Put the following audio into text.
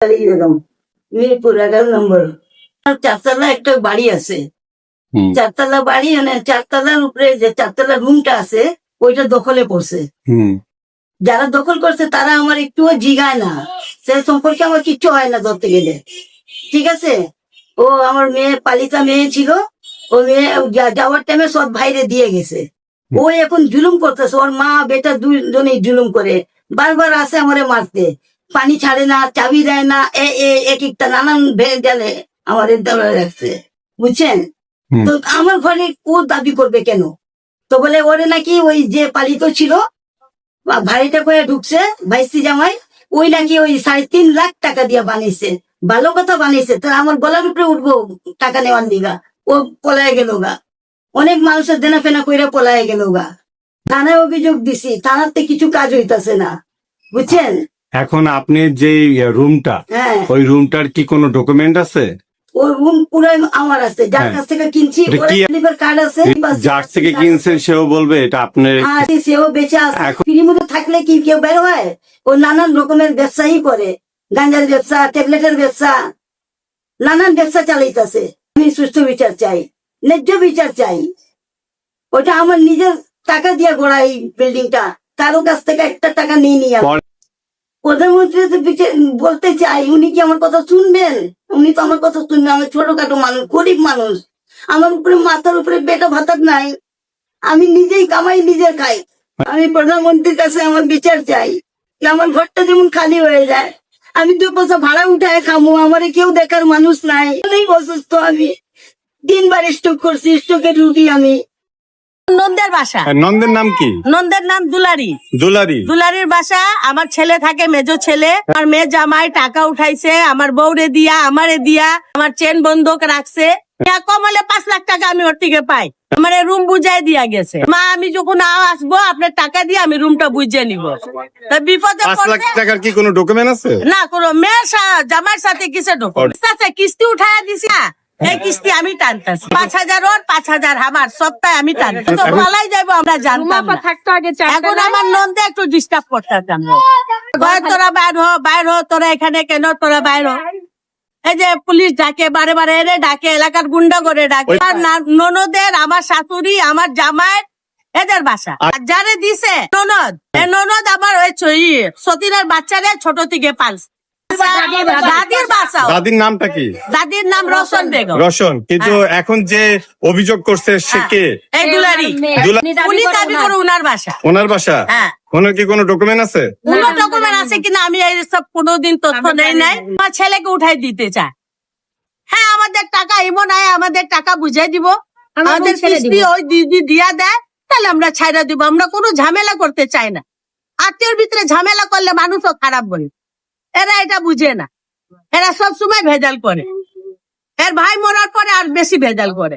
এরকম মিরপুর 11 নম্বর। চারতলা একটা বাড়ি আছে, চারতলা বাড়ি, মানে চারতলার উপরে যে চারতলা রুমটা আছে ওইটা দখলে পড়ছে। যারা দখল করছে তারা আমার একটুও জিগায় না, সে সম্পর্কে আমার কিচ্ছু হয় না ধরতে গেলে। ঠিক আছে, ও আমার মেয়ে পালিতা মেয়ে ছিল, ও মেয়ে যাওয়ার টাইমে সব ভাইরে দিয়ে গেছে। ও এখন জুলুম করতেছে, ওর মা বেটা দুজনেই জুলুম করে, বারবার আসে আমারে মারতে, পানি ছাড়ে না, চাবি দেয় না, এক একটা নানান ভেজালে আমাদের দলে রাখছে, বুঝছেন? তো আমার ঘরে ও দাবি করবে কেন? তো বলে ওরে নাকি ওই যে পালিত ছিল ভাইটা করে ঢুকছে ভাইসি জামাই, ওই নাকি ওই 3.5 লাখ টাকা দিয়ে বানিয়েছে। ভালো কথা বানিয়েছে, তো আমার গলার উপরে উঠবো টাকা নেওয়ার দিঘা। ও পলায় গেল গা, অনেক মানুষের দেনা ফেনা কইরা পলায় গেল গা। থানায় অভিযোগ দিছি, থানাতে কিছু কাজ হইতাছে না, বুঝছেন? এখন আপনি যে রুমটা, ওই রুমটার কি কোনো ডকুমেন্ট আছে? ওই রুম পুরো আমার আছে, যার কাছ থেকে কিনছি ওর কার্ড আছে। যার থেকে কিনছেন সেও বলবে এটা আপনার, সেও বেঁচে আছে। ফ্রির মধ্যে থাকলে কি কেউ বের হয়? ও নানান রকমের ব্যবসায়ী করে, গাঁজার ব্যবসা, ট্যাবলেটের ব্যবসা, নানান ব্যবসা চালাইতেছে। আমি সুষ্ঠু বিচার চাই, ন্যায্য বিচার চাই। ওটা আমার নিজের টাকা দিয়ে গড়া এই বিল্ডিংটা, কারো কাছ থেকে একটা টাকা নিয়ে নিয়ে। প্রধানমন্ত্রী বলতে চাই, উনি কি আমার কথা শুনবেন? উনি তো আমার কথা শুনবেন। আমি ছোটখাটো মানুষ, গরিব মানুষ, আমার উপরে মাথার উপরে বেটা ভাতার নাই, আমি নিজেই কামাই নিজে খাই। আমি প্রধানমন্ত্রীর কাছে আমার বিচার চাই, আমার ঘরটা যেমন খালি হয়ে যায়, আমি 2 পয়সা ভাড়া উঠায় খামো, আমার কেউ দেখার মানুষ নাই। অনেক অসুস্থ, আমি 3 বার স্ট্রোক করছি, স্ট্রোকের রুগী আমি। নন্দের বাসা। নন্দের নাম কি? নন্দের নাম দুলারি। দুলারির বাসা। আমার ছেলে থাকে, মেজো ছেলে। আমার মেয়ে জামাই টাকা উঠাইছে আমার বউরে দিয়া, আমারে দিয়া, আমার চেন বন্ধক রাখছে। কমলে 5 লাখ টাকা আমি ওর থেকে পাই। আমার রুম বুঝাই দিয়া গেছে, মা আমি যখন আসবো আপনার টাকা দিয়ে আমি রুমটা বুঝে নিব। বিপদে 5 লাখ টাকার কি কোনো ডকুমেন্ট আছে? না, কোনো মেয়ের জামাইয়ের সাথে কিসে ডকুমেন্ট আছে? কিস্তি উঠাইয়া দিছি, এই কিস্তি আমি টানতেছি। 5,000 ওর, 5,000 আমার, সপ্তাহে আমি টানতেছি। তো পালাই যাবো আমরা জানতাম না। এখন আমার নন্দে একটু ডিস্টার্ব করতাম, তোরা বাইর হ, তোরা এখানে কেন, তোরা বাইর হ। এই যে পুলিশ ডাকে, বারে বারে এনে ডাকে, এলাকার গুন্ডা করে ডাকে। ননদের, আমার শাশুড়ি, আমার জামাই, এদের বাসা। আর যারে দিছে ননদ আমার ওই সতীনের বাচ্চারে ছোট থেকে পালছে। দাদির বাসা। দাদির নামটা কি? দাদির নাম রোশন বেগম। রোশন। কিন্তু এখন যে অভিযোগ করছে সে কে? এই দুলারি। উনি দাবি করে উনার বাসা। ওনার বাসা? হ্যাঁ। ওনার কি কোনো ডকুমেন্ট আছে? কোনো ডকুমেন্ট আছে কিনা আমি এই সব কোনোদিন তথ্য নেই নাই। আমার ছেলেকে উঠাই দিতে চায়। হ্যাঁ, আমাদের টাকা এমন নাই, আমাদের টাকা বুঝাই দিব, আমাদের কিস্তি ওই দিদি দিয়া দেয়, তাহলে আমরা ছাইড়া দিব। আমরা কোনো ঝামেলা করতে চাই না। আত্মীয়র ভিতরে ঝামেলা করলে মানুষও খারাপ বলে, এরা এটা বুঝে না। এরা সব সময় ভেজাল করে, এর ভাই মরার পরে আর বেশি ভেজাল করে।